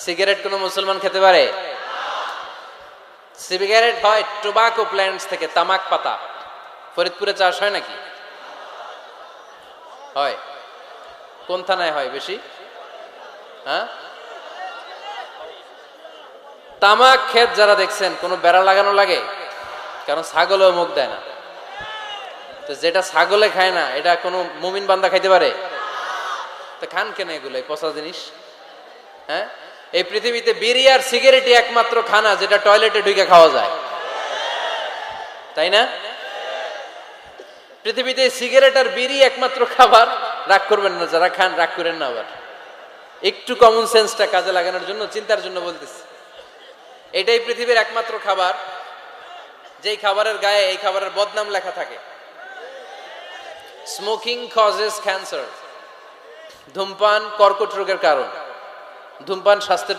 Cigarette কোন মুসলমান খেতে পারে? সিগারেট হয় টোবাকো প্ল্যান্টস থেকে, তামাক পাতা। ফরিদপুরে চাষ হয় নাকি? হয়। কোন থানায় হয় বেশি? হ্যাঁ, তামাক ক্ষেত যারা দেখছেন কোনো বেড়া লাগানো লাগে? কারণ ছাগলেও মুখ দেয় না। তো যেটা ছাগলে খায় না এটা কোনো মুমিন বান্দা খাইতে পারে? তো খান কেন এগুলো, এই পচা জিনিস? হ্যাঁ, এই পৃথিবীতে বিড়ি আর সিগারেটই একমাত্র খানা যেটা টয়লেটে ঢুকে খাওয়া যায়, তাই না? পৃথিবীতে সিগারেট আর বিড়ি একমাত্র খাবার। রাগ করবেন না, যারা খান রাগ করেন না, আবার একটু কমন সেন্সটা কাজে লাগানোর জন্য, চিন্তার জন্য বলতেছি। এটাই পৃথিবীর একমাত্র খাবার যেই খাবারের গায়ে এই খাবারের বদনাম লেখা থাকে, স্মোকিং কজেস ক্যান্সার। ধূমপান কর্কট রোগের কারণ। ধূমপান স্বাস্থ্যের